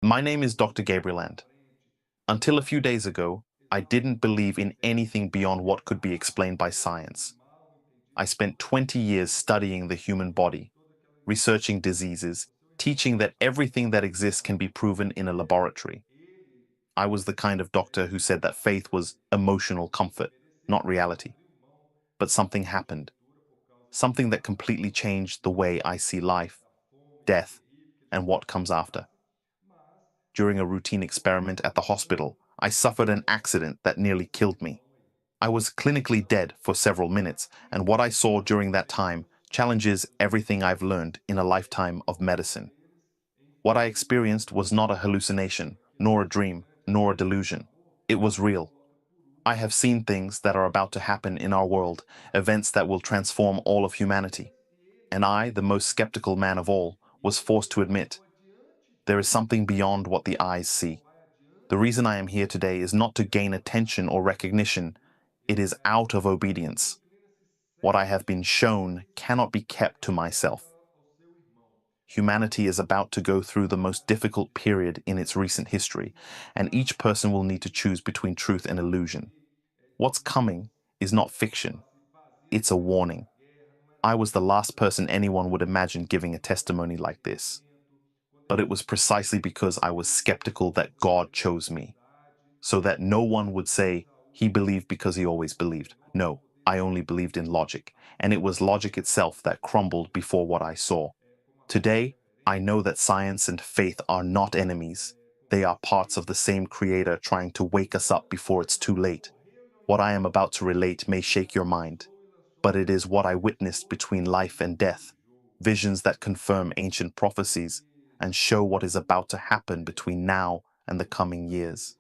My name is Dr. Gabriel and until a few days ago, I didn't believe in anything beyond what could be explained by science. I spent 20 years studying the human body, researching diseases, teaching that everything that exists can be proven in a laboratory. I was the kind of doctor who said that faith was emotional comfort, not reality. But something happened, something that completely changed the way I see life, death, and what comes after. During a routine experiment at the hospital, I suffered an accident that nearly killed me. I was clinically dead for several minutes, and what I saw during that time challenges everything I've learned in a lifetime of medicine. What I experienced was not a hallucination, nor a dream, nor a delusion. It was real. I have seen things that are about to happen in our world, events that will transform all of humanity. And I, the most skeptical man of all, was forced to admit there is something beyond what the eyes see. The reason I am here today is not to gain attention or recognition. It is out of obedience. What I have been shown cannot be kept to myself. Humanity is about to go through the most difficult period in its recent history, and each person will need to choose between truth and illusion. What's coming is not fiction, it's a warning. I was the last person anyone would imagine giving a testimony like this. But it was precisely because I was skeptical that God chose me, so that no one would say he believed because he always believed. No, I only believed in logic, and it was logic itself that crumbled before what I saw. Today, I know that science and faith are not enemies. They are parts of the same Creator trying to wake us up before it's too late. What I am about to relate may shake your mind, but it is what I witnessed between life and death, visions that confirm ancient prophecies and show what is about to happen between now and the coming years.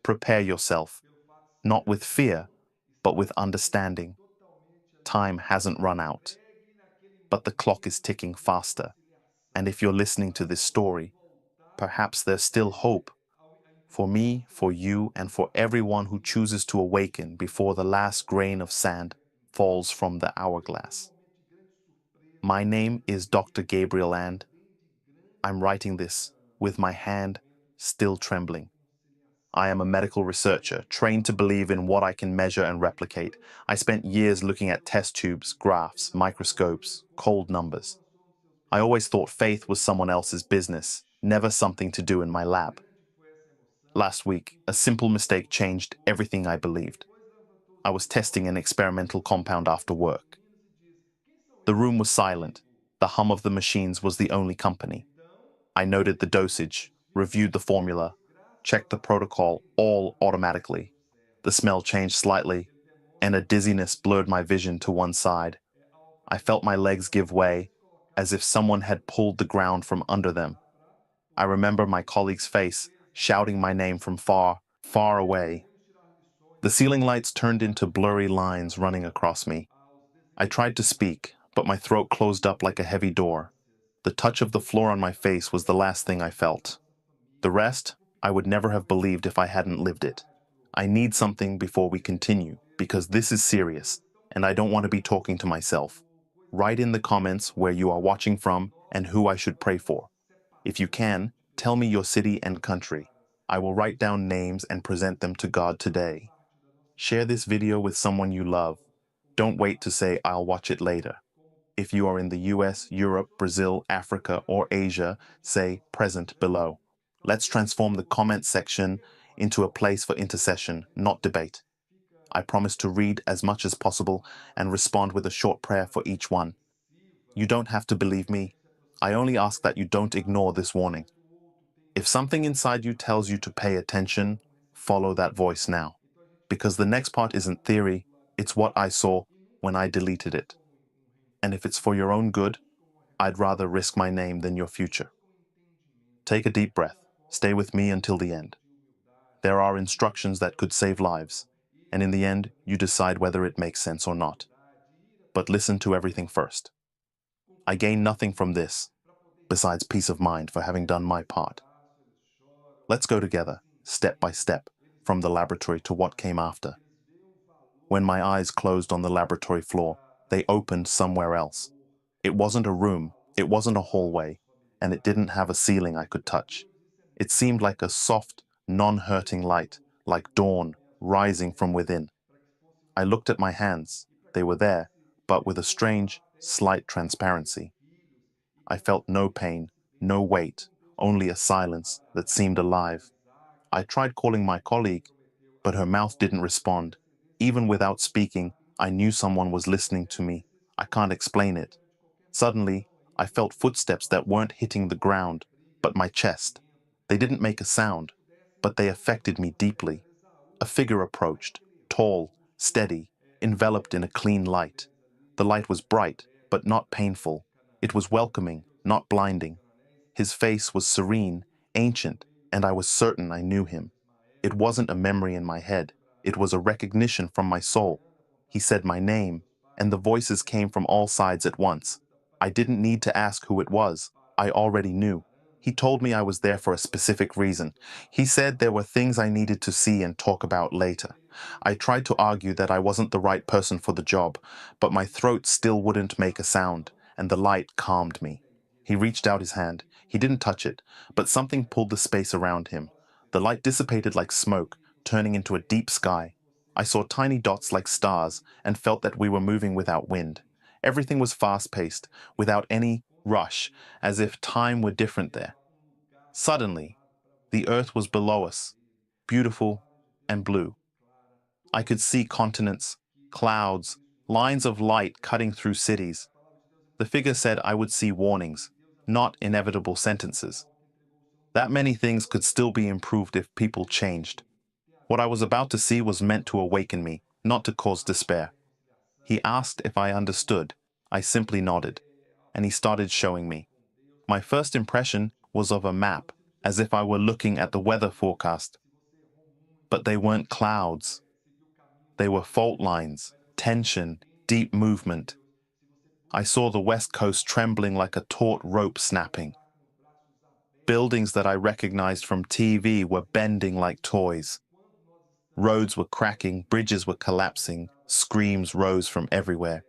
Prepare yourself, not with fear, but with understanding. Time hasn't run out, but the clock is ticking faster. And if you're listening to this story, perhaps there's still hope for me, for you, and for everyone who chooses to awaken before the last grain of sand falls from the hourglass. My name is Dr. Gabriel, and I'm writing this with my hand still trembling. I am a medical researcher, trained to believe in what I can measure and replicate. I spent years looking at test tubes, graphs, microscopes, cold numbers. I always thought faith was someone else's business, never something to do in my lab. Last week, a simple mistake changed everything I believed. I was testing an experimental compound after work. The room was silent. The hum of the machines was the only company. I noted the dosage, reviewed the formula, checked the protocol, all automatically. The smell changed slightly, and a dizziness blurred my vision to one side. I felt my legs give way, as if someone had pulled the ground from under them. I remember my colleague's face, shouting my name from far, far away. The ceiling lights turned into blurry lines running across me. I tried to speak, but my throat closed up like a heavy door. The touch of the floor on my face was the last thing I felt. The rest, I would never have believed if I hadn't lived it. I need something before we continue, because this is serious, and I don't want to be talking to myself. Write in the comments where you are watching from and who I should pray for. If you can, tell me your city and country. I will write down names and present them to God today. Share this video with someone you love. Don't wait to say, "I'll watch it later." If you are in the US, Europe, Brazil, Africa, or Asia, say present below. Let's transform the comment section into a place for intercession, not debate. I promise to read as much as possible and respond with a short prayer for each one. You don't have to believe me. I only ask that you don't ignore this warning. If something inside you tells you to pay attention, follow that voice now. Because the next part isn't theory, it's what I saw when I deleted it. And if it's for your own good, I'd rather risk my name than your future. Take a deep breath. Stay with me until the end. There are instructions that could save lives, and in the end, you decide whether it makes sense or not. But listen to everything first. I gain nothing from this, besides peace of mind for having done my part. Let's go together, step by step, from the laboratory to what came after. When my eyes closed on the laboratory floor, they opened somewhere else. It wasn't a room, it wasn't a hallway, and it didn't have a ceiling I could touch. It seemed like a soft, non-hurting light, like dawn rising from within. I looked at my hands. They were there, but with a strange, slight transparency. I felt no pain, no weight, only a silence that seemed alive. I tried calling my colleague, but her mouth didn't respond. Even without speaking, I knew someone was listening to me. I can't explain it. Suddenly, I felt footsteps that weren't hitting the ground, but my chest. They didn't make a sound, but they affected me deeply. A figure approached, tall, steady, enveloped in a clean light. The light was bright, but not painful. It was welcoming, not blinding. His face was serene, ancient, and I was certain I knew him. It wasn't a memory in my head. It was a recognition from my soul. He said my name, and the voices came from all sides at once. I didn't need to ask who it was. I already knew. He told me I was there for a specific reason. He said there were things I needed to see and talk about later. I tried to argue that I wasn't the right person for the job, but my throat still wouldn't make a sound, and the light calmed me. He reached out his hand. He didn't touch it, but something pulled the space around him. The light dissipated like smoke, turning into a deep sky. I saw tiny dots like stars and felt that we were moving without wind. Everything was fast-paced, without any rush, as if time were different there. Suddenly, the earth was below us, beautiful and blue. I could see continents, clouds, lines of light cutting through cities. The figure said I would see warnings, not inevitable sentences. That many things could still be improved if people changed. What I was about to see was meant to awaken me, not to cause despair. He asked if I understood. I simply nodded, and he started showing me. My first impression was of a map, as if I were looking at the weather forecast. But they weren't clouds. They were fault lines, tension, deep movement. I saw the West Coast trembling like a taut rope snapping. Buildings that I recognized from TV were bending like toys. Roads were cracking, bridges were collapsing, screams rose from everywhere.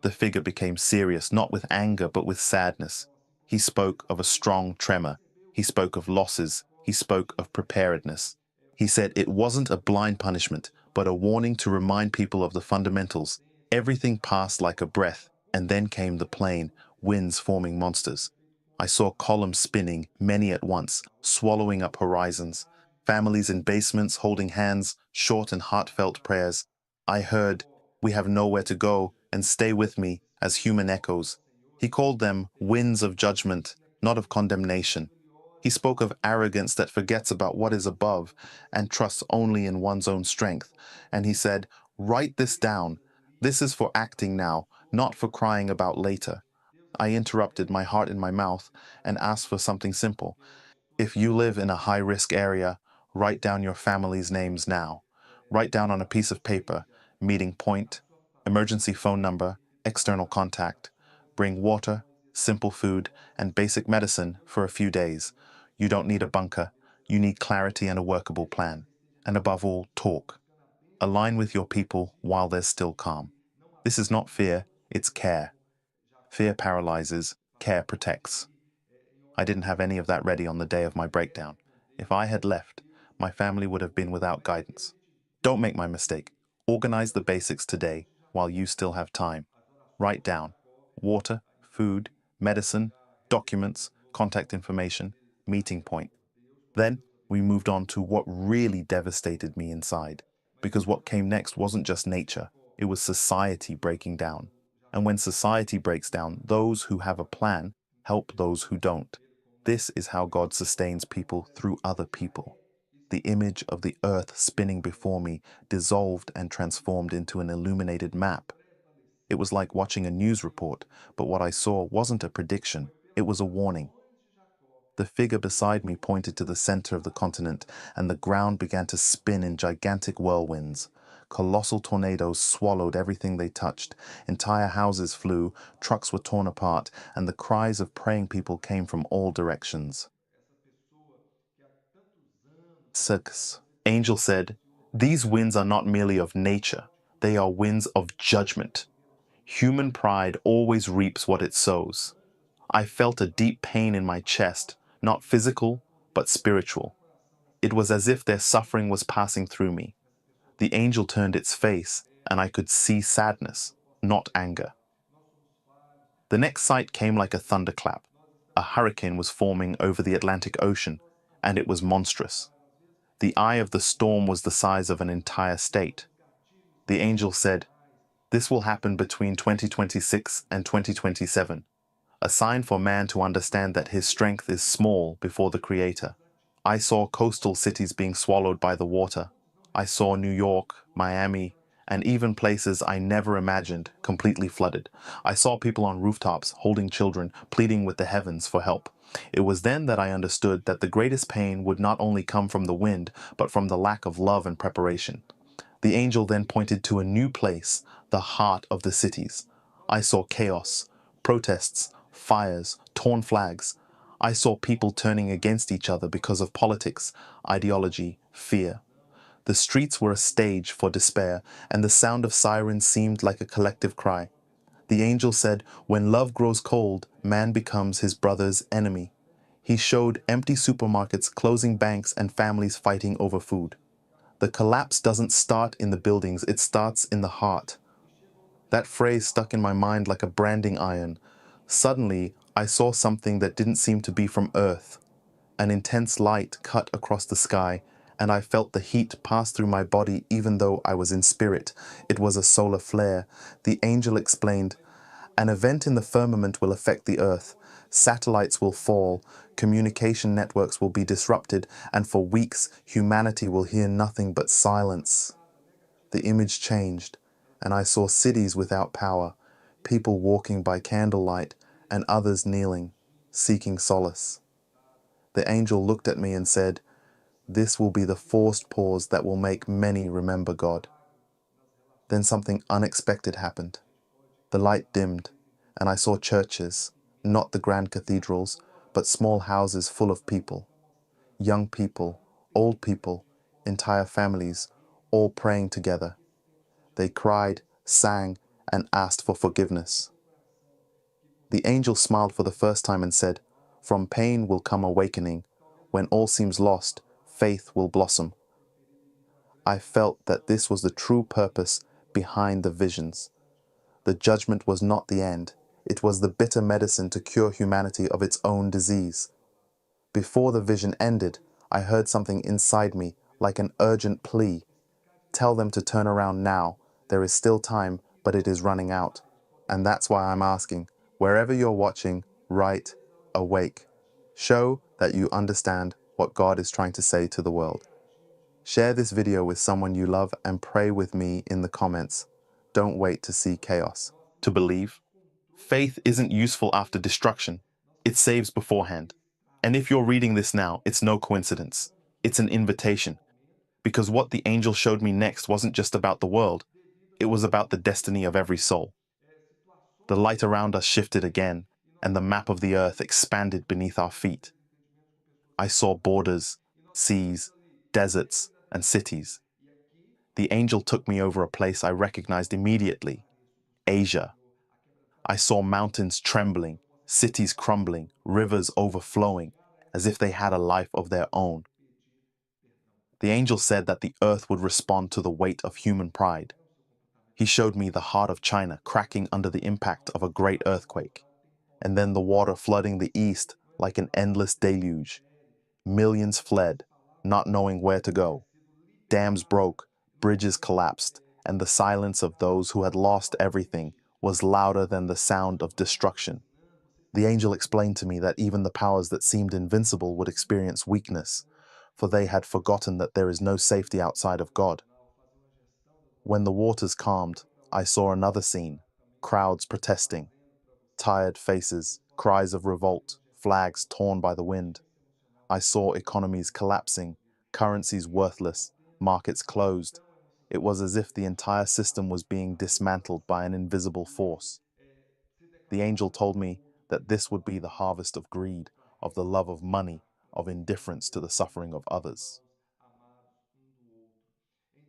The figure became serious, not with anger, but with sadness. He spoke of a strong tremor. He spoke of losses. He spoke of preparedness. He said it wasn't a blind punishment, but a warning to remind people of the fundamentals. Everything passed like a breath, and then came the plane, winds forming monsters. I saw columns spinning, many at once, swallowing up horizons. Families in basements holding hands, short and heartfelt prayers. I heard, "We have nowhere to go, and stay with me," as human echoes. He called them winds of judgment, not of condemnation. He spoke of arrogance that forgets about what is above and trusts only in one's own strength. And he said, "Write this down. This is for acting now, not for crying about later." I interrupted, my heart in my mouth, and asked for something simple. If you live in a high-risk area, write down your family's names now. Write down on a piece of paper, meeting point, emergency phone number, external contact. Bring water, simple food, and basic medicine for a few days. You don't need a bunker. You need clarity and a workable plan. And above all, talk. Align with your people while there's still calm. This is not fear, it's care. Fear paralyzes, care protects. I didn't have any of that ready on the day of my breakdown. If I had left, my family would have been without guidance. Don't make my mistake. Organize the basics today while you still have time. Write down water, food, medicine, documents, contact information, meeting point. Then we moved on to what really devastated me inside, because what came next wasn't just nature, it was society breaking down. And when society breaks down, those who have a plan help those who don't. This is how God sustains people through other people. The image of the earth spinning before me dissolved and transformed into an illuminated map. It was like watching a news report, but what I saw wasn't a prediction, it was a warning. The figure beside me pointed to the center of the continent, and the ground began to spin in gigantic whirlwinds. Colossal tornadoes swallowed everything they touched. Entire houses flew, trucks were torn apart, and the cries of praying people came from all directions. Six. Angel said, "These winds are not merely of nature, they are winds of judgment. Human pride always reaps what it sows." I felt a deep pain in my chest, not physical, but spiritual. It was as if their suffering was passing through me. The angel turned its face, and I could see sadness, not anger. The next sight came like a thunderclap. A hurricane was forming over the Atlantic Ocean, and it was monstrous. The eye of the storm was the size of an entire state. The angel said, "This will happen between 2026 and 2027, a sign for man to understand that his strength is small before the Creator." I saw coastal cities being swallowed by the water. I saw New York, Miami, and even places I never imagined completely flooded. I saw people on rooftops holding children, pleading with the heavens for help. It was then that I understood that the greatest pain would not only come from the wind, but from the lack of love and preparation. The angel then pointed to a new place, the heart of the cities. I saw chaos, protests, fires, torn flags. I saw people turning against each other because of politics, ideology, fear. The streets were a stage for despair, and the sound of sirens seemed like a collective cry. The angel said, "When love grows cold, man becomes his brother's enemy." He showed empty supermarkets, closing banks, and families fighting over food. The collapse doesn't start in the buildings, it starts in the heart. That phrase stuck in my mind like a branding iron. Suddenly, I saw something that didn't seem to be from Earth. An intense light cut across the sky, and I felt the heat pass through my body even though I was in spirit. It was a solar flare. The angel explained, "An event in the firmament will affect the Earth. Satellites will fall, communication networks will be disrupted, and for weeks humanity will hear nothing but silence." The image changed, and I saw cities without power, people walking by candlelight, and others kneeling, seeking solace. The angel looked at me and said, "This will be the forced pause that will make many remember God." Then something unexpected happened. The light dimmed, and I saw churches, not the grand cathedrals, but small houses full of people. Young people, old people, entire families, all praying together. They cried, sang, and asked for forgiveness. The angel smiled for the first time and said, "From pain will come awakening. When all seems lost, faith will blossom." I felt that this was the true purpose behind the visions. The judgment was not the end. It was the bitter medicine to cure humanity of its own disease. Before the vision ended, I heard something inside me, like an urgent plea. Tell them to turn around now. There is still time, but it is running out. And that's why I'm asking, wherever you're watching, write, awake. Show that you understand what God is trying to say to the world. Share this video with someone you love and pray with me in the comments. Don't wait to see chaos. To believe, faith isn't useful after destruction. It saves beforehand. And if you're reading this now, it's no coincidence. It's an invitation. Because what the angel showed me next wasn't just about the world, it was about the destiny of every soul. The light around us shifted again, and the map of the earth expanded beneath our feet. I saw borders, seas, deserts, and cities. The angel took me over a place I recognized immediately: Asia. I saw mountains trembling, cities crumbling, rivers overflowing, as if they had a life of their own. The angel said that the earth would respond to the weight of human pride. He showed me the heart of China cracking under the impact of a great earthquake, and then the water flooding the east like an endless deluge. Millions fled, not knowing where to go. Dams broke, bridges collapsed, and the silence of those who had lost everything was louder than the sound of destruction. The angel explained to me that even the powers that seemed invincible would experience weakness, for they had forgotten that there is no safety outside of God. When the waters calmed, I saw another scene: crowds protesting, tired faces, cries of revolt, flags torn by the wind. I saw economies collapsing, currencies worthless, markets closed. It was as if the entire system was being dismantled by an invisible force. The angel told me that this would be the harvest of greed, of the love of money, of indifference to the suffering of others.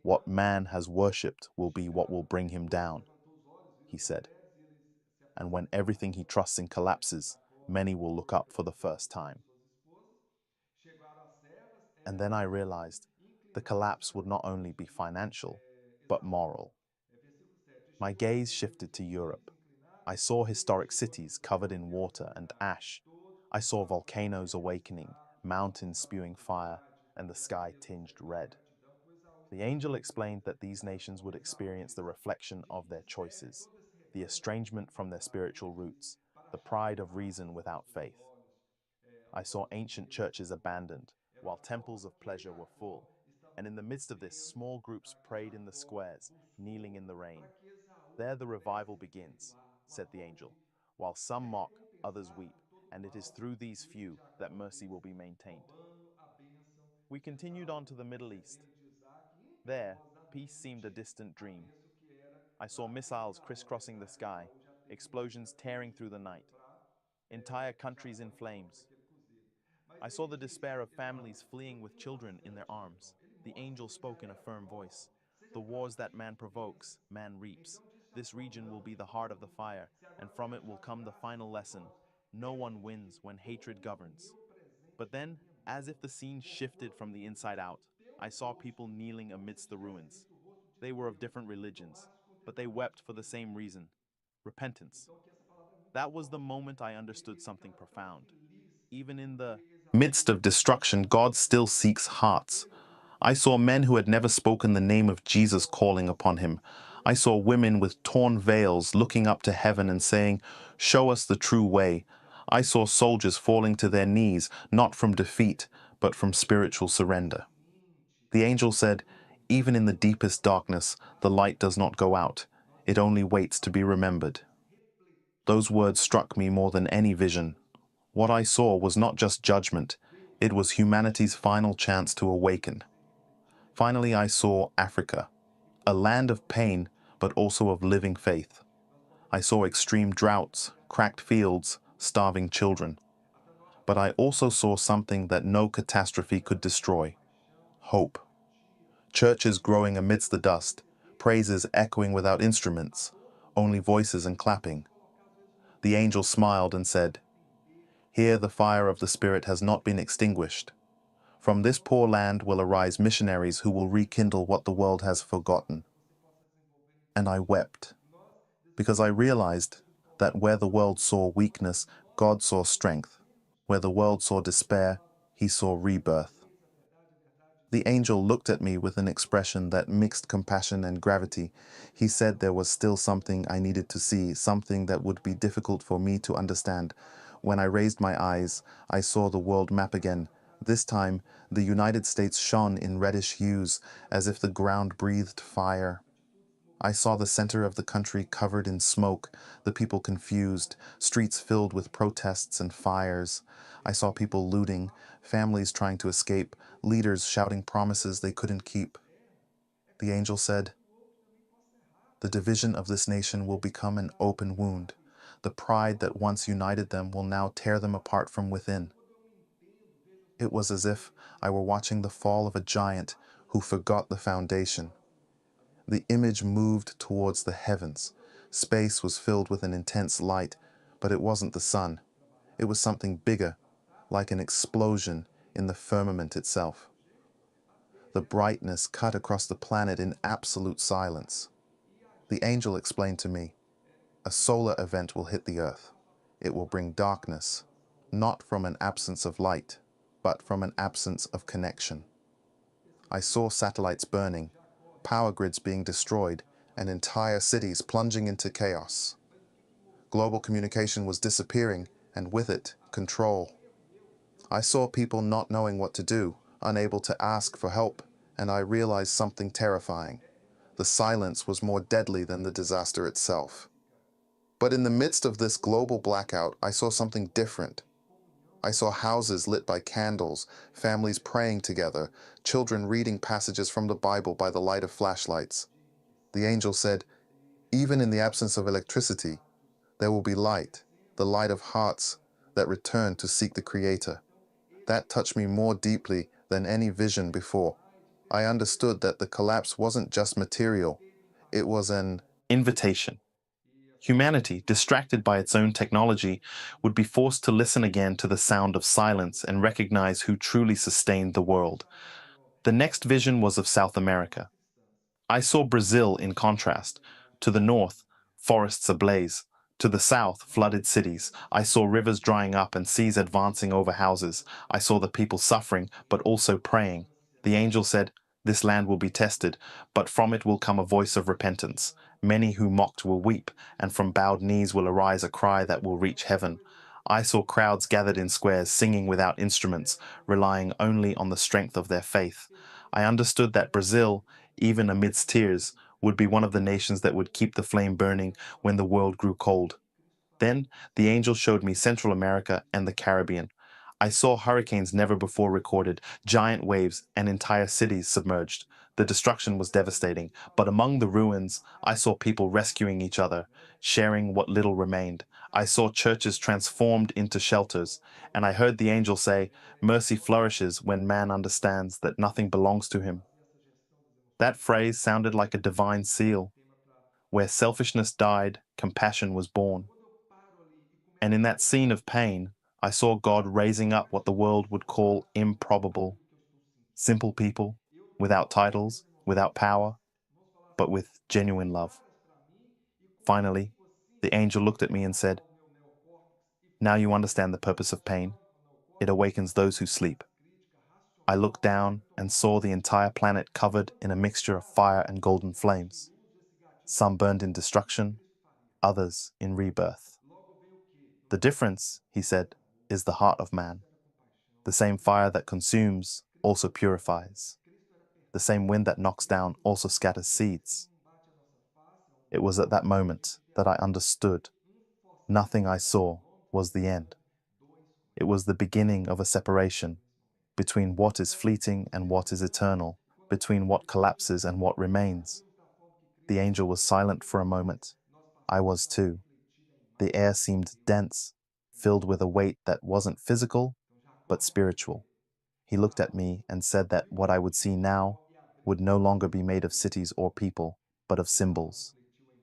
What man has worshipped will be what will bring him down, he said. And when everything he trusts in collapses, many will look up for the first time. And then I realized the collapse would not only be financial, but moral. My gaze shifted to Europe. I saw historic cities covered in water and ash. I saw volcanoes awakening, mountains spewing fire, and the sky tinged red. The angel explained that these nations would experience the reflection of their choices, the estrangement from their spiritual roots, the pride of reason without faith. I saw ancient churches abandoned, while temples of pleasure were full. And in the midst of this, small groups prayed in the squares, kneeling in the rain. There the revival begins, said the angel. While some mock, others weep, and it is through these few that mercy will be maintained. We continued on to the Middle East. There, peace seemed a distant dream. I saw missiles crisscrossing the sky, explosions tearing through the night, entire countries in flames. I saw the despair of families fleeing with children in their arms. The angel spoke in a firm voice. The wars that man provokes, man reaps. This region will be the heart of the fire, and from it will come the final lesson. No one wins when hatred governs. But then, as if the scene shifted from the inside out, I saw people kneeling amidst the ruins. They were of different religions, but they wept for the same reason: repentance. That was the moment I understood something profound. Even in the midst of destruction, God still seeks hearts. I saw men who had never spoken the name of Jesus calling upon him. I saw women with torn veils looking up to heaven and saying, "Show us the true way." I saw soldiers falling to their knees, not from defeat, but from spiritual surrender. The angel said, "Even in the deepest darkness, the light does not go out. It only waits to be remembered." Those words struck me more than any vision. What I saw was not just judgment, it was humanity's final chance to awaken. Finally, I saw Africa, a land of pain, but also of living faith. I saw extreme droughts, cracked fields, starving children. But I also saw something that no catastrophe could destroy: hope. Churches growing amidst the dust, praises echoing without instruments, only voices and clapping. The angel smiled and said, "Here the fire of the Spirit has not been extinguished. From this poor land will arise missionaries who will rekindle what the world has forgotten." And I wept, because I realized that where the world saw weakness, God saw strength. Where the world saw despair, he saw rebirth. The angel looked at me with an expression that mixed compassion and gravity. He said there was still something I needed to see, something that would be difficult for me to understand. When I raised my eyes, I saw the world map again. This time, the United States shone in reddish hues, as if the ground breathed fire. I saw the center of the country covered in smoke, the people confused, streets filled with protests and fires. I saw people looting, families trying to escape, leaders shouting promises they couldn't keep. The angel said, "The division of this nation will become an open wound. The pride that once united them will now tear them apart from within." It was as if I were watching the fall of a giant who forgot the foundation. The image moved towards the heavens. Space was filled with an intense light, but it wasn't the sun. It was something bigger, like an explosion in the firmament itself. The brightness cut across the planet in absolute silence. The angel explained to me, "A solar event will hit the earth. It will bring darkness, not from an absence of light, but from an absence of connection." I saw satellites burning, power grids being destroyed, and entire cities plunging into chaos. Global communication was disappearing, and with it, control. I saw people not knowing what to do, unable to ask for help, and I realized something terrifying. The silence was more deadly than the disaster itself. But in the midst of this global blackout, I saw something different. I saw houses lit by candles, families praying together, children reading passages from the Bible by the light of flashlights. The angel said, "Even in the absence of electricity, there will be light, the light of hearts that return to seek the Creator." That touched me more deeply than any vision before. I understood that the collapse wasn't just material, it was an invitation. Humanity, distracted by its own technology, would be forced to listen again to the sound of silence and recognize who truly sustained the world. The next vision was of South America. I saw Brazil in contrast. To the north, forests ablaze. To the south, flooded cities. I saw rivers drying up and seas advancing over houses. I saw the people suffering, but also praying. The angel said, "This land will be tested, but from it will come a voice of repentance. Many who mocked will weep, and from bowed knees will arise a cry that will reach heaven." I saw crowds gathered in squares, singing without instruments, relying only on the strength of their faith. I understood that Brazil, even amidst tears, would be one of the nations that would keep the flame burning when the world grew cold. Then the angel showed me Central America and the Caribbean. I saw hurricanes never before recorded, giant waves, and entire cities submerged. The destruction was devastating, but among the ruins, I saw people rescuing each other, sharing what little remained. I saw churches transformed into shelters, and I heard the angel say, "Mercy flourishes when man understands that nothing belongs to him." That phrase sounded like a divine seal. Where selfishness died, compassion was born. And in that scene of pain, I saw God raising up what the world would call improbable. Simple people, without titles, without power, but with genuine love. Finally, the angel looked at me and said, "Now you understand the purpose of pain. It awakens those who sleep." I looked down and saw the entire planet covered in a mixture of fire and golden flames. Some burned in destruction, others in rebirth. The difference, he said, is the heart of man. The same fire that consumes also purifies. The same wind that knocks down also scatters seeds. It was at that moment that I understood. Nothing I saw was the end. It was the beginning of a separation between what is fleeting and what is eternal, between what collapses and what remains. The angel was silent for a moment. I was too. The air seemed dense, filled with a weight that wasn't physical, but spiritual. He looked at me and said that what I would see now would no longer be made of cities or people, but of symbols,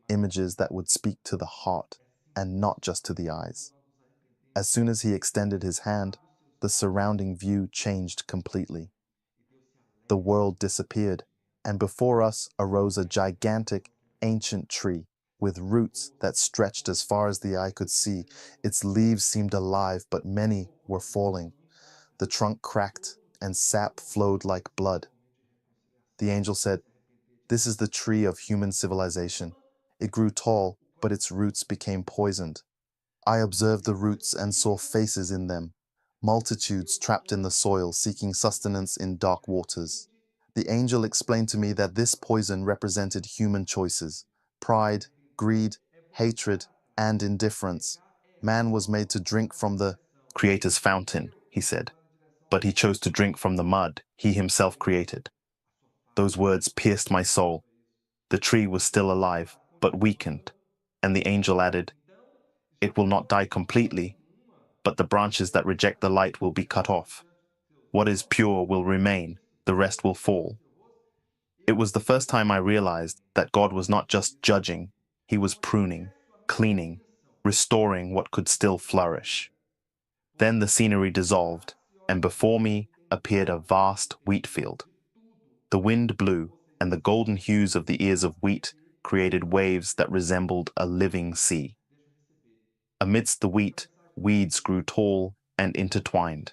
images that would speak to the heart and not just to the eyes. As soon as he extended his hand, the surrounding view changed completely. The world disappeared, and before us arose a gigantic, ancient tree with roots that stretched as far as the eye could see. Its leaves seemed alive, but many were falling. The trunk cracked, and sap flowed like blood. The angel said, "This is the tree of human civilization. It grew tall, but its roots became poisoned. I observed the roots and saw faces in them, multitudes trapped in the soil seeking sustenance in dark waters. The angel explained to me that this poison represented human choices, pride, greed, hatred, and indifference. Man was made to drink from the Creator's fountain, he said, but he chose to drink from the mud he himself created. Those words pierced my soul. The tree was still alive, but weakened, and the angel added, "It will not die completely, but the branches that reject the light will be cut off. What is pure will remain, the rest will fall." It was the first time I realized that God was not just judging, he was pruning, cleaning, restoring what could still flourish. Then the scenery dissolved, and before me appeared a vast wheat field. The wind blew, and the golden hues of the ears of wheat created waves that resembled a living sea. Amidst the wheat, weeds grew tall and intertwined.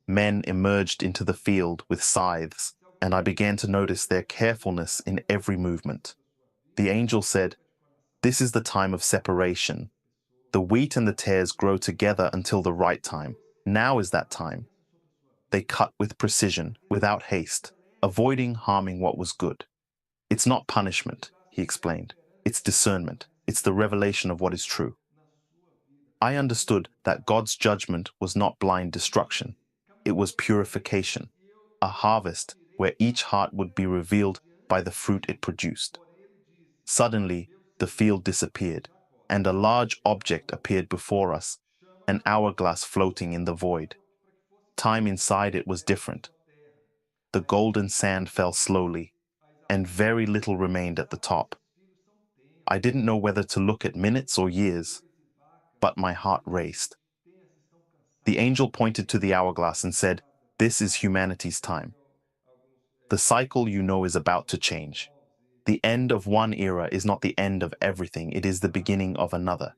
Men emerged into the field with scythes, and I began to notice their carefulness in every movement. The angel said, "This is the time of separation. The wheat and the tares grow together until the right time. Now is that time." They cut with precision, without haste, avoiding harming what was good. "It's not punishment," he explained. "It's discernment. It's the revelation of what is true." I understood that God's judgment was not blind destruction. It was purification, a harvest where each heart would be revealed by the fruit it produced. Suddenly, the field disappeared, and a large object appeared before us, an hourglass floating in the void. Time inside it was different. The golden sand fell slowly, and very little remained at the top. I didn't know whether to look at minutes or years, but my heart raced. The angel pointed to the hourglass and said, "This is humanity's time. The cycle you know is about to change. The end of one era is not the end of everything, it is the beginning of another.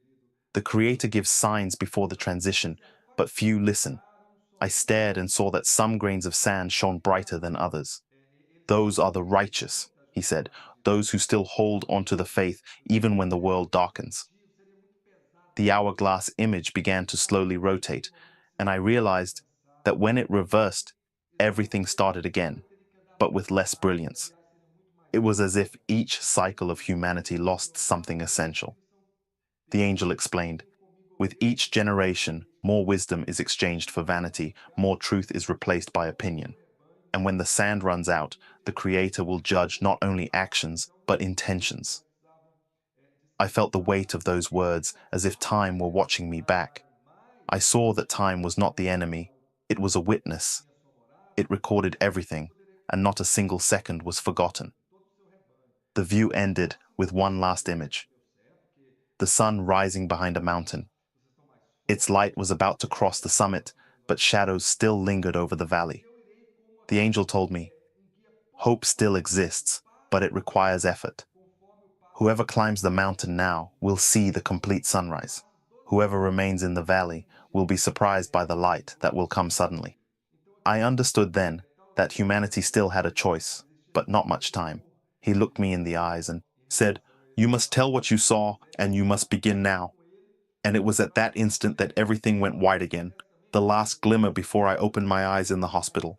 The Creator gives signs before the transition, but few listen." I stared and saw that some grains of sand shone brighter than others. "Those are the righteous," he said, "those who still hold onto the faith even when the world darkens." The hourglass image began to slowly rotate, and I realized that when it reversed, everything started again, but with less brilliance. It was as if each cycle of humanity lost something essential. The angel explained, "With each generation, more wisdom is exchanged for vanity, more truth is replaced by opinion. And when the sand runs out, the Creator will judge not only actions, but intentions." I felt the weight of those words as if time were watching me back. I saw that time was not the enemy, it was a witness. It recorded everything, and not a single second was forgotten. The view ended with one last image: the sun rising behind a mountain. Its light was about to cross the summit, but shadows still lingered over the valley. The angel told me, "Hope still exists, but it requires effort. Whoever climbs the mountain now will see the complete sunrise. Whoever remains in the valley will be surprised by the light that will come suddenly." I understood then that humanity still had a choice, but not much time. He looked me in the eyes and said, "You must tell what you saw, and you must begin now." And it was at that instant that everything went white again, the last glimmer before I opened my eyes in the hospital.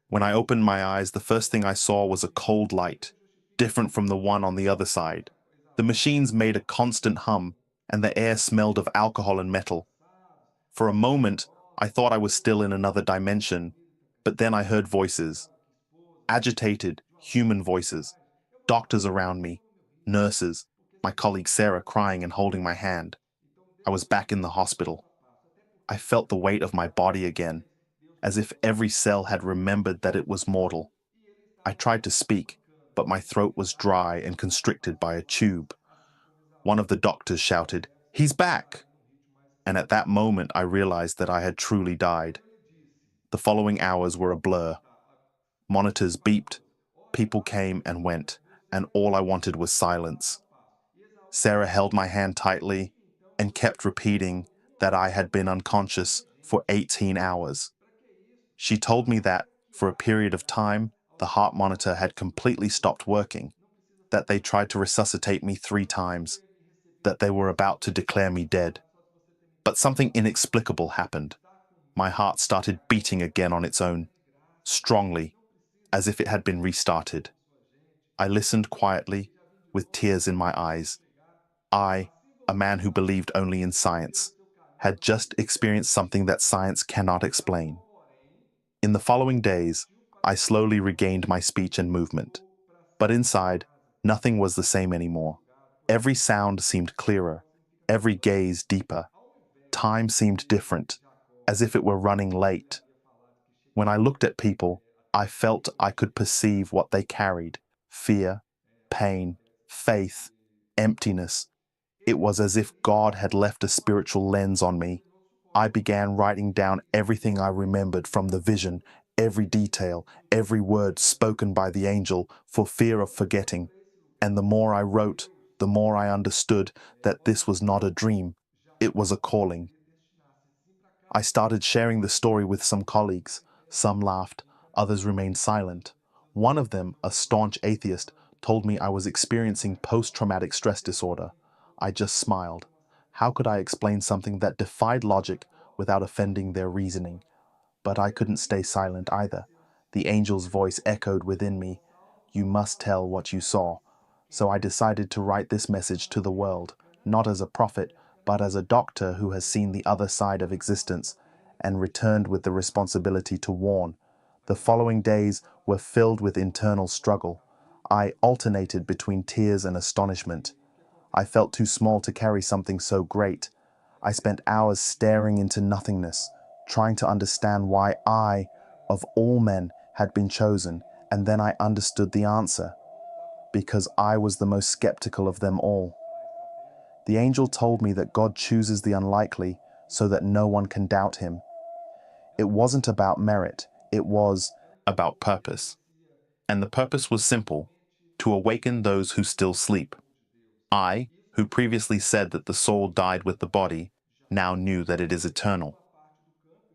When I opened my eyes, the first thing I saw was a cold light, different from the one on the other side. The machines made a constant hum, and the air smelled of alcohol and metal. For a moment, I thought I was still in another dimension, but then I heard voices, agitated, human voices, doctors around me, nurses, my colleague Sarah crying and holding my hand. I was back in the hospital. I felt the weight of my body again, as if every cell had remembered that it was mortal. I tried to speak, but my throat was dry and constricted by a tube. One of the doctors shouted, "He's back!" And at that moment I realized that I had truly died. The following hours were a blur. Monitors beeped, people came and went, and all I wanted was silence. Sarah held my hand tightly and kept repeating that I had been unconscious for 18 hours. She told me that, for a period of time, the heart monitor had completely stopped working, that they tried to resuscitate me 3 times, that they were about to declare me dead. But something inexplicable happened. My heart started beating again on its own, strongly, as if it had been restarted. I listened quietly, with tears in my eyes. I, a man who believed only in science, had just experienced something that science cannot explain. In the following days, I slowly regained my speech and movement. But inside, nothing was the same anymore. Every sound seemed clearer, every gaze deeper. Time seemed different, as if it were running late. When I looked at people, I felt I could perceive what they carried: fear, pain, faith, emptiness. It was as if God had left a spiritual lens on me. I began writing down everything I remembered from the vision, every detail, every word spoken by the angel, for fear of forgetting. And the more I wrote, the more I understood that this was not a dream, it was a calling. I started sharing the story with some colleagues. Some laughed, others remained silent. One of them, a staunch atheist, told me I was experiencing post-traumatic stress disorder. I just smiled. How could I explain something that defied logic without offending their reasoning? But I couldn't stay silent either. The angel's voice echoed within me. "You must tell what you saw." So I decided to write this message to the world, not as a prophet, but as a doctor who has seen the other side of existence and returned with the responsibility to warn. The following days were filled with internal struggle. I alternated between tears and astonishment. I felt too small to carry something so great. I spent hours staring into nothingness, trying to understand why I, of all men, had been chosen, and then I understood the answer: because I was the most skeptical of them all. The angel told me that God chooses the unlikely so that no one can doubt him. It wasn't about merit, it was about purpose. And the purpose was simple: to awaken those who still sleep. I, who previously said that the soul died with the body, now knew that it is eternal.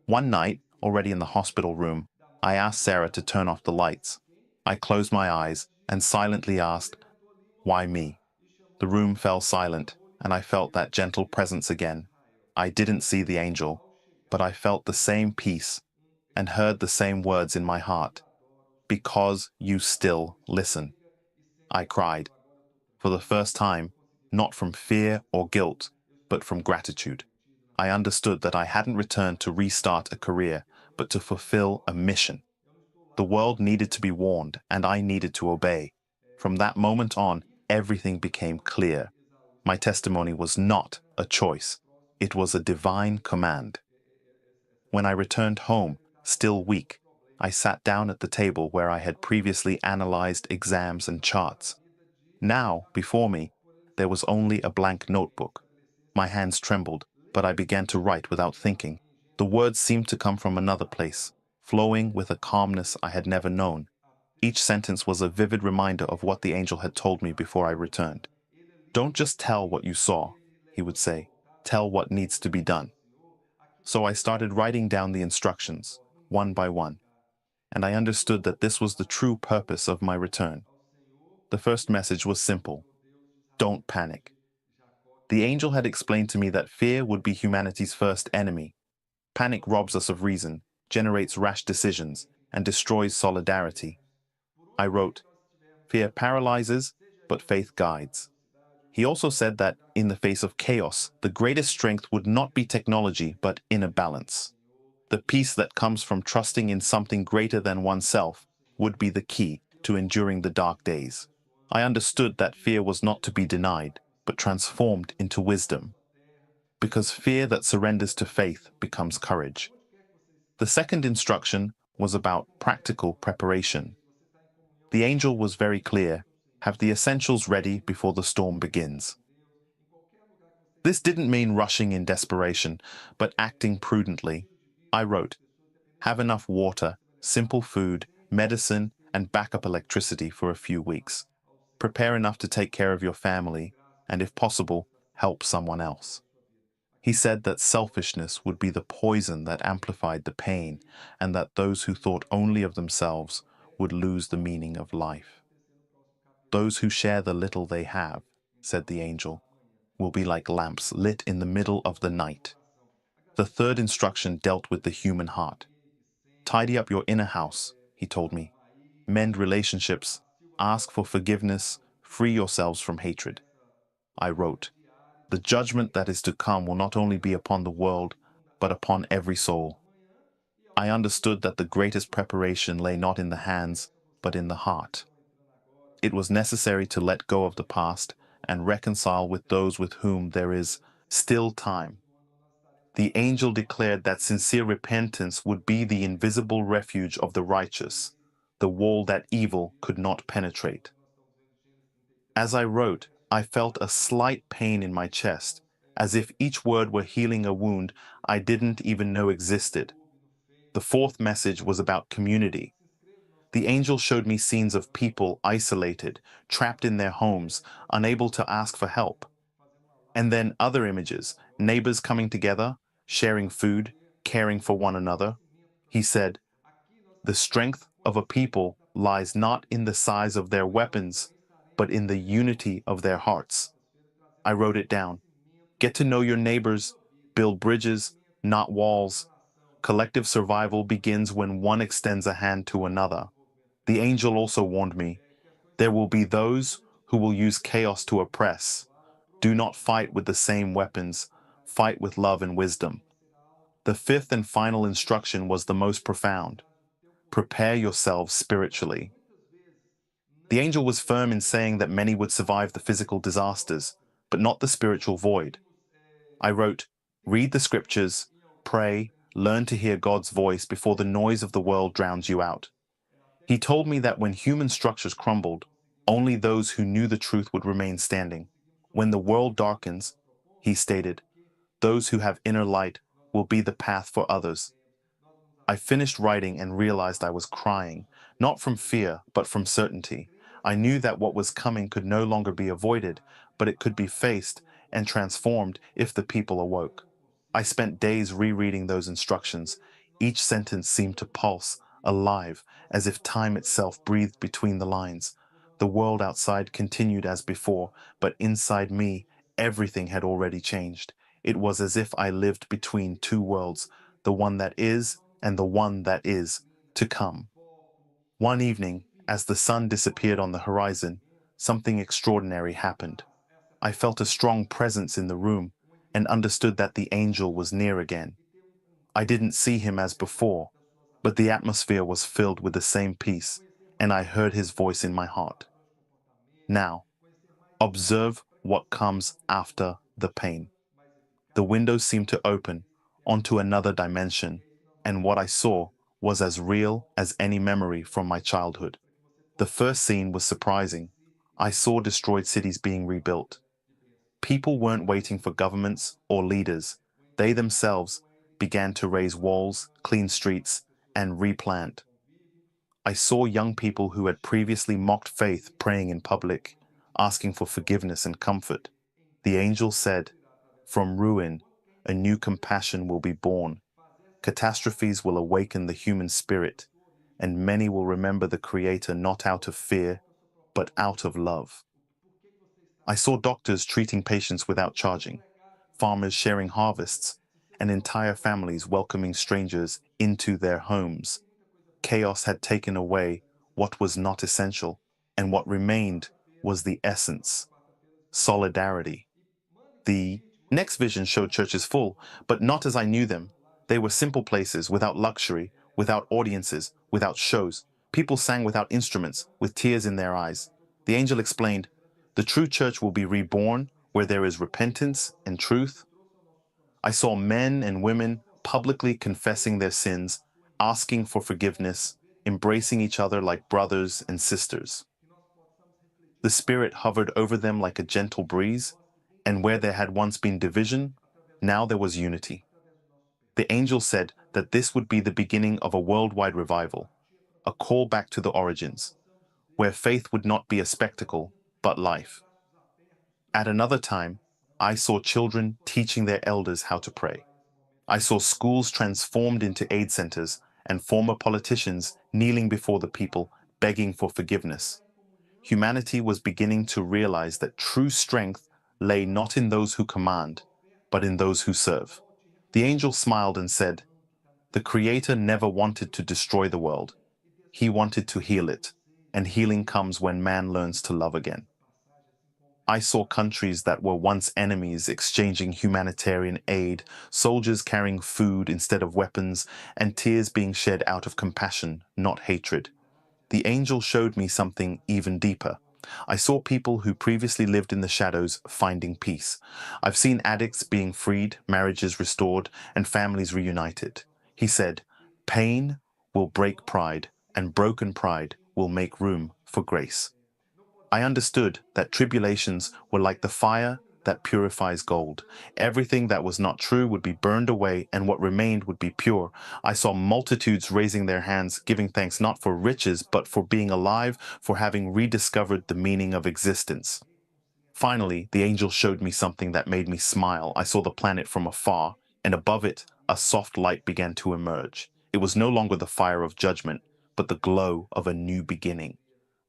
One night, already in the hospital room, I asked Sarah to turn off the lights. I closed my eyes and silently asked, "Why me?" The room fell silent, and I felt that gentle presence again. I didn't see the angel, but I felt the same peace and heard the same words in my heart. "Because you still listen." I cried, for the first time, not from fear or guilt, but from gratitude. I understood that I hadn't returned to restart a career, but to fulfill a mission. The world needed to be warned, and I needed to obey. From that moment on, everything became clear. My testimony was not a choice. It was a divine command. When I returned home, still weak, I sat down at the table where I had previously analyzed exams and charts. Now, before me, there was only a blank notebook. My hands trembled, but I began to write without thinking. The words seemed to come from another place, flowing with a calmness I had never known. Each sentence was a vivid reminder of what the angel had told me before I returned. "Don't just tell what you saw," he would say. "Tell what needs to be done." So I started writing down the instructions, one by one, and I understood that this was the true purpose of my return. The first message was simple: don't panic. The angel had explained to me that fear would be humanity's first enemy. Panic robs us of reason, generates rash decisions, and destroys solidarity. I wrote, "Fear paralyzes, but faith guides." He also said that, in the face of chaos, the greatest strength would not be technology, but inner balance. The peace that comes from trusting in something greater than oneself would be the key to enduring the dark days. I understood that fear was not to be denied, but transformed into wisdom, because fear that surrenders to faith becomes courage. The second instruction was about practical preparation. The angel was very clear: have the essentials ready before the storm begins. This didn't mean rushing in desperation, but acting prudently. I wrote, "Have enough water, simple food, medicine, and backup electricity for a few weeks. Prepare enough to take care of your family, and if possible, help someone else." He said that selfishness would be the poison that amplified the pain, and that those who thought only of themselves would lose the meaning of life. "Those who share the little they have," said the angel, "will be like lamps lit in the middle of the night." The third instruction dealt with the human heart. "Tidy up your inner house," he told me. "Mend relationships, ask for forgiveness, free yourselves from hatred." I wrote, "The judgment that is to come will not only be upon the world, but upon every soul." I understood that the greatest preparation lay not in the hands, but in the heart. It was necessary to let go of the past and reconcile with those with whom there is still time. The angel declared that sincere repentance would be the invisible refuge of the righteous, the wall that evil could not penetrate. As I wrote, I felt a slight pain in my chest, as if each word were healing a wound I didn't even know existed. The fourth message was about community. The angel showed me scenes of people isolated, trapped in their homes, unable to ask for help. And then other images, neighbors coming together, sharing food, caring for one another. He said, "The strength of a people lies not in the size of their weapons, but in the unity of their hearts." I wrote it down. Get to know your neighbors, build bridges, not walls. Collective survival begins when one extends a hand to another. The angel also warned me, there will be those who will use chaos to oppress. Do not fight with the same weapons, fight with love and wisdom. The fifth and final instruction was the most profound. Prepare yourselves spiritually. The angel was firm in saying that many would survive the physical disasters, but not the spiritual void. I wrote, read the scriptures, pray, learn to hear God's voice before the noise of the world drowns you out. He told me that when human structures crumbled, only those who knew the truth would remain standing. When the world darkens, He stated, "Those who have inner light will be the path for others." I finished writing and realized I was crying, not from fear, but from certainty. I knew that what was coming could no longer be avoided, but it could be faced and transformed if the people awoke. I spent days rereading those instructions. Each sentence seemed to pulse, alive, as if time itself breathed between the lines. The world outside continued as before, but inside me, everything had already changed. It was as if I lived between two worlds, the one that is and the one that is to come. One evening, as the sun disappeared on the horizon, something extraordinary happened. I felt a strong presence in the room and understood that the angel was near again. I didn't see him as before, but the atmosphere was filled with the same peace, and I heard his voice in my heart. Now, observe what comes after the pain. The window seemed to open onto another dimension, and what I saw was as real as any memory from my childhood. The first scene was surprising. I saw destroyed cities being rebuilt. People weren't waiting for governments or leaders. They themselves began to raise walls, clean streets, and replant. I saw young people who had previously mocked faith praying in public, asking for forgiveness and comfort. The angel said, "From ruin, a new compassion will be born. Catastrophes will awaken the human spirit, and many will remember the Creator not out of fear, but out of love." I saw doctors treating patients without charging, farmers sharing harvests, and entire families welcoming strangers into their homes. Chaos had taken away what was not essential, and what remained was the essence: solidarity. The next vision showed churches full, but not as I knew them. They were simple places, without luxury, without audiences, without shows. People sang without instruments, with tears in their eyes. The angel explained, "The true church will be reborn where there is repentance and truth." I saw men and women publicly confessing their sins, asking for forgiveness, embracing each other like brothers and sisters. The Spirit hovered over them like a gentle breeze, and where there had once been division, now there was unity. The angel said that this would be the beginning of a worldwide revival, a call back to the origins, where faith would not be a spectacle, but life. At another time, I saw children teaching their elders how to pray. I saw schools transformed into aid centers and former politicians kneeling before the people, begging for forgiveness. Humanity was beginning to realize that true strength lay not in those who command, but in those who serve. The angel smiled and said, "The Creator never wanted to destroy the world. He wanted to heal it, and healing comes when man learns to love again." I saw countries that were once enemies exchanging humanitarian aid, soldiers carrying food instead of weapons, and tears being shed out of compassion, not hatred. The angel showed me something even deeper. I saw people who previously lived in the shadows finding peace. I've seen addicts being freed, marriages restored, and families reunited. He said, "Pain will break pride, and broken pride will make room for grace." I understood that tribulations were like the fire that purifies gold. Everything that was not true would be burned away, and what remained would be pure. I saw multitudes raising their hands, giving thanks not for riches, but for being alive, for having rediscovered the meaning of existence. Finally, the angel showed me something that made me smile. I saw the planet from afar, and above it, a soft light began to emerge. It was no longer the fire of judgment, but the glow of a new beginning.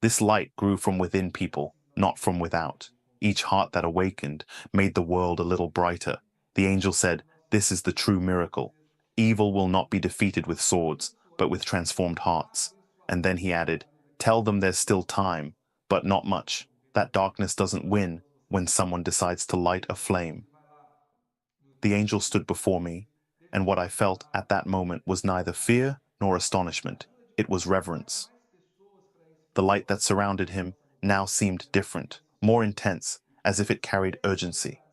This light grew from within people, not from without. Each heart that awakened made the world a little brighter. The angel said, "This is the true miracle. Evil will not be defeated with swords, but with transformed hearts." And then he added, "Tell them there's still time, but not much. That darkness doesn't win when someone decides to light a flame." The angel stood before me, and what I felt at that moment was neither fear nor astonishment. It was reverence. The light that surrounded him now seemed different, more intense, as if it carried urgency.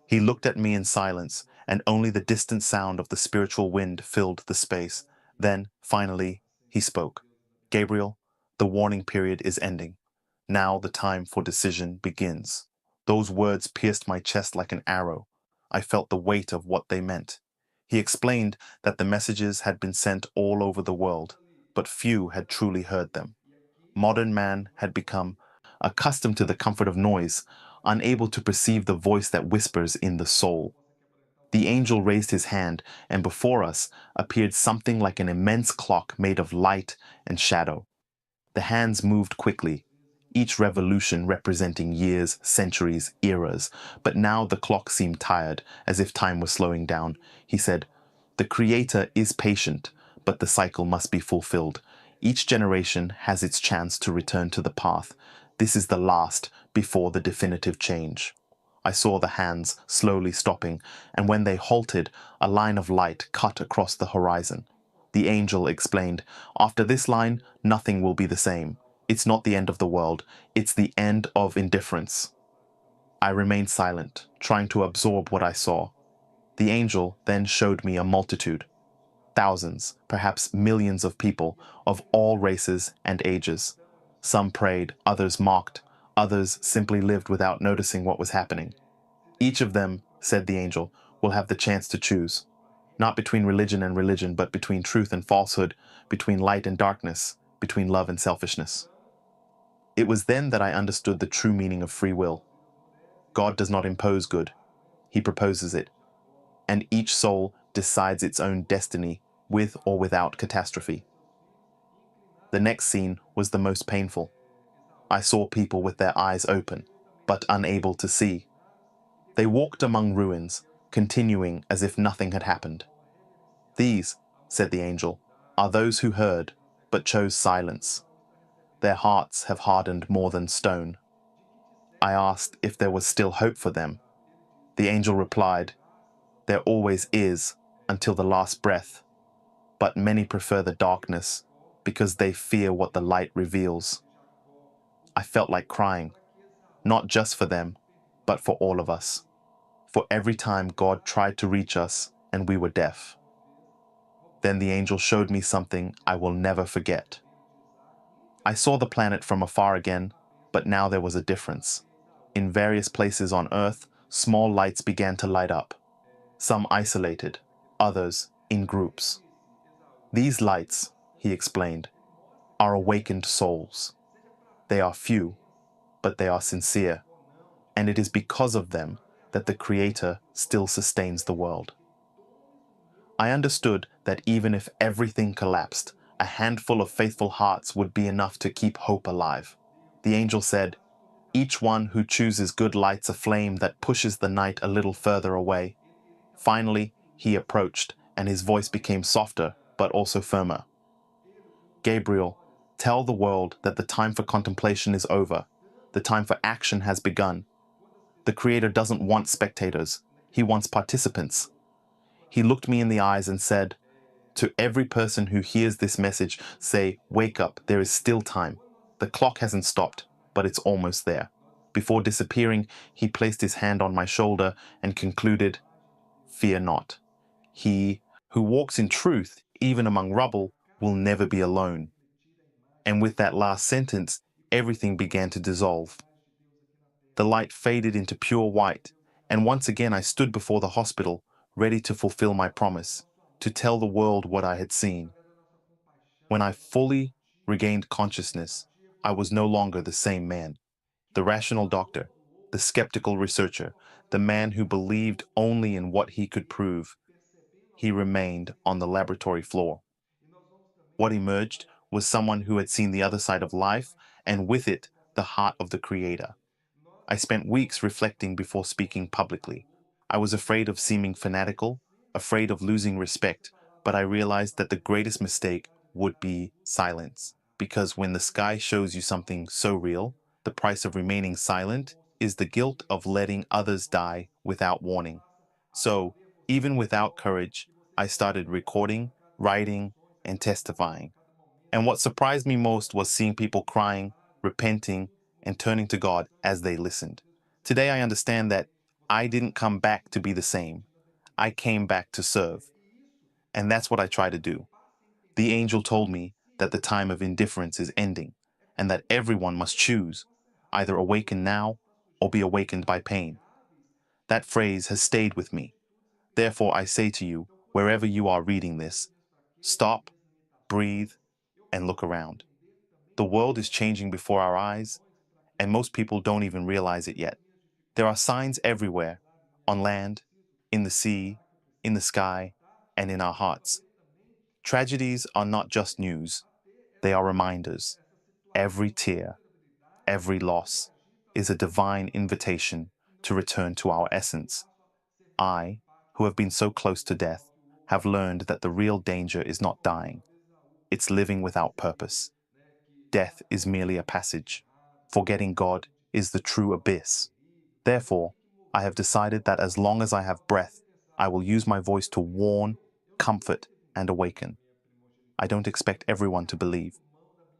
He looked at me in silence, and only the distant sound of the spiritual wind filled the space. Then, finally, he spoke. "Gabriel, the warning period is ending. Now the time for decision begins." Those words pierced my chest like an arrow. I felt the weight of what they meant. He explained that the messages had been sent all over the world, but few had truly heard them. Modern man had become accustomed to the comfort of noise, unable to perceive the voice that whispers in the soul. The angel raised his hand, and before us appeared something like an immense clock made of light and shadow. The hands moved quickly, each revolution representing years, centuries, eras, but now the clock seemed tired, as if time was slowing down. He said, "The Creator is patient, but the cycle must be fulfilled. Each generation has its chance to return to the path. This is the last before the definitive change." I saw the hands slowly stopping, and when they halted, a line of light cut across the horizon. The angel explained, "After this line, nothing will be the same. It's not the end of the world, it's the end of indifference." I remained silent, trying to absorb what I saw. The angel then showed me a multitude, thousands, perhaps millions of people of all races and ages. Some prayed, others mocked, others simply lived without noticing what was happening. Each of them, said the angel, will have the chance to choose, not between religion and religion, but between truth and falsehood, between light and darkness, between love and selfishness. It was then that I understood the true meaning of free will. God does not impose good, he proposes it, and each soul decides its own destiny, with or without catastrophe. The next scene was the most painful. I saw people with their eyes open, but unable to see. They walked among ruins, continuing as if nothing had happened. "These," said the angel, "are those who heard, but chose silence. Their hearts have hardened more than stone." I asked if there was still hope for them. The angel replied, "There always is, until the last breath, but many prefer the darkness because they fear what the light reveals." I felt like crying, not just for them, but for all of us. For every time God tried to reach us and we were deaf. Then the angel showed me something I will never forget. I saw the planet from afar again, but now there was a difference. In various places on Earth, small lights began to light up, some isolated, others in groups. These lights, he explained, are awakened souls. They are few, but they are sincere, and it is because of them that the Creator still sustains the world. I understood that even if everything collapsed, a handful of faithful hearts would be enough to keep hope alive. The angel said, "Each one who chooses good lights a flame that pushes the night a little further away." Finally, he approached, and his voice became softer, but also firmer. "Gabriel, tell the world that the time for contemplation is over. The time for action has begun. The Creator doesn't want spectators. He wants participants." He looked me in the eyes and said, "To every person who hears this message, say, 'Wake up, there is still time. The clock hasn't stopped, but it's almost there.'" Before disappearing, he placed his hand on my shoulder and concluded, "Fear not. He who walks in truth, even among rubble, will never be alone." And with that last sentence, everything began to dissolve. The light faded into pure white, and once again I stood before the hospital, ready to fulfill my promise, to tell the world what I had seen. When I fully regained consciousness, I was no longer the same man. The rational doctor, the skeptical researcher, the man who believed only in what he could prove, he remained on the laboratory floor. What emerged was someone who had seen the other side of life, and with it, the heart of the Creator. I spent weeks reflecting before speaking publicly. I was afraid of seeming fanatical, afraid of losing respect, but I realized that the greatest mistake would be silence. Because when the sky shows you something so real, the price of remaining silent is the guilt of letting others die without warning. So, even without courage, I started recording, writing, and testifying. And what surprised me most was seeing people crying, repenting, and turning to God as they listened. Today I understand that I didn't come back to be the same. I came back to serve. And that's what I try to do. The angel told me that the time of indifference is ending, and that everyone must choose, either awaken now or be awakened by pain. That phrase has stayed with me. Therefore, I say to you, wherever you are reading this, stop, breathe, and look around. The world is changing before our eyes, and most people don't even realize it yet. There are signs everywhere, on land, in the sea, in the sky, and in our hearts. Tragedies are not just news, they are reminders. Every tear, every loss is a divine invitation to return to our essence. I, who have been so close to death, have learned that the real danger is not dying, it's living without purpose. Death is merely a passage. Forgetting God is the true abyss. Therefore, I have decided that as long as I have breath, I will use my voice to warn, comfort, and awaken. I don't expect everyone to believe.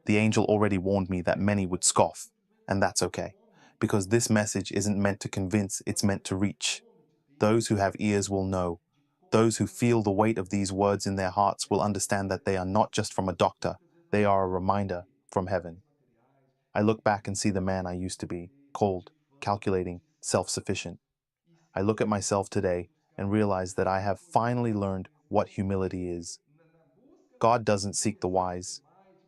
The angel already warned me that many would scoff, and that's okay, because this message isn't meant to convince, it's meant to reach. Those who have ears will know. Those who feel the weight of these words in their hearts will understand that they are not just from a doctor, they are a reminder from heaven. I look back and see the man I used to be, cold, calculating, self-sufficient. I look at myself today and realize that I have finally learned what humility is. God doesn't seek the wise,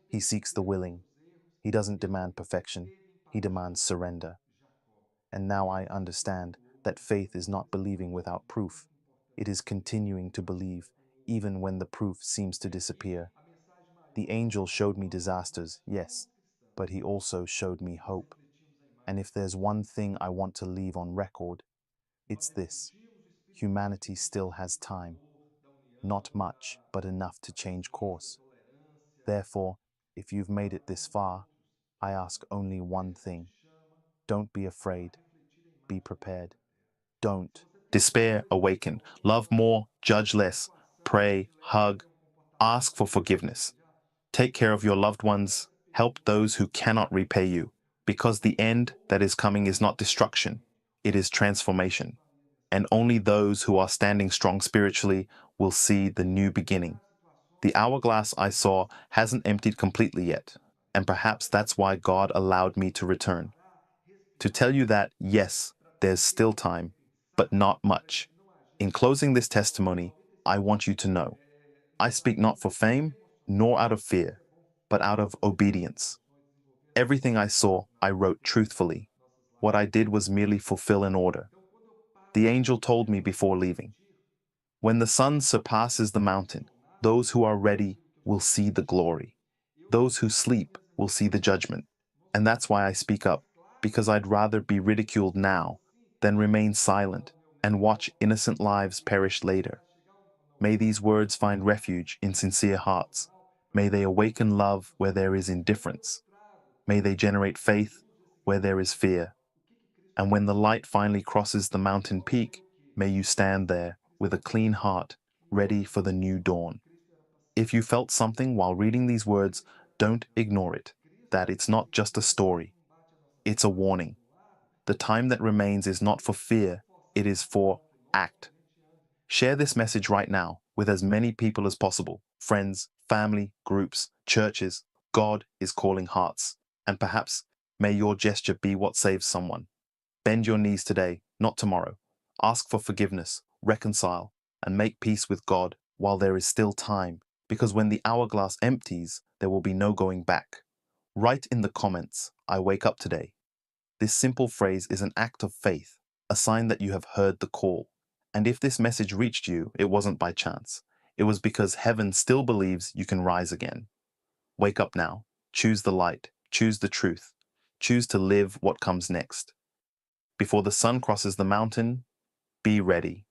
he seeks the willing. He doesn't demand perfection, he demands surrender. And now I understand that faith is not believing without proof. It is continuing to believe, even when the proof seems to disappear. The angel showed me disasters, yes, but he also showed me hope. And if there's one thing I want to leave on record, it's this: humanity still has time. Not much, but enough to change course. Therefore, if you've made it this far, I ask only one thing. Don't be afraid. Be prepared. Don't despair, awaken. Love more, judge less. Pray, hug, ask for forgiveness. Take care of your loved ones. Help those who cannot repay you. Because the end that is coming is not destruction, it is transformation. And only those who are standing strong spiritually will see the new beginning. The hourglass I saw hasn't emptied completely yet, and perhaps that's why God allowed me to return. To tell you that, yes, there's still time, but not much. In closing this testimony, I want you to know I speak not for fame, nor out of fear, but out of obedience. Everything I saw, I wrote truthfully. What I did was merely fulfill an order. The angel told me before leaving, when the sun surpasses the mountain, those who are ready will see the glory. Those who sleep will see the judgment. And that's why I speak up, because I'd rather be ridiculed now than remain silent and watch innocent lives perish later. May these words find refuge in sincere hearts. May they awaken love where there is indifference. May they generate faith where there is fear. And when the light finally crosses the mountain peak, may you stand there with a clean heart, ready for the new dawn. If you felt something while reading these words, don't ignore it. That it's not just a story, it's a warning. The time that remains is not for fear, it is for act. Share this message right now with as many people as possible: friends, family, groups, churches. God is calling hearts. And perhaps may your gesture be what saves someone. Bend your knees today, not tomorrow. Ask for forgiveness, reconcile, and make peace with God while there is still time, because when the hourglass empties, there will be no going back. Write in the comments, I wake up today. This simple phrase is an act of faith, a sign that you have heard the call. And if this message reached you, it wasn't by chance. It was because heaven still believes you can rise again. Wake up now. Choose the light. Choose the truth. Choose to live what comes next. Before the sun crosses the mountain, be ready.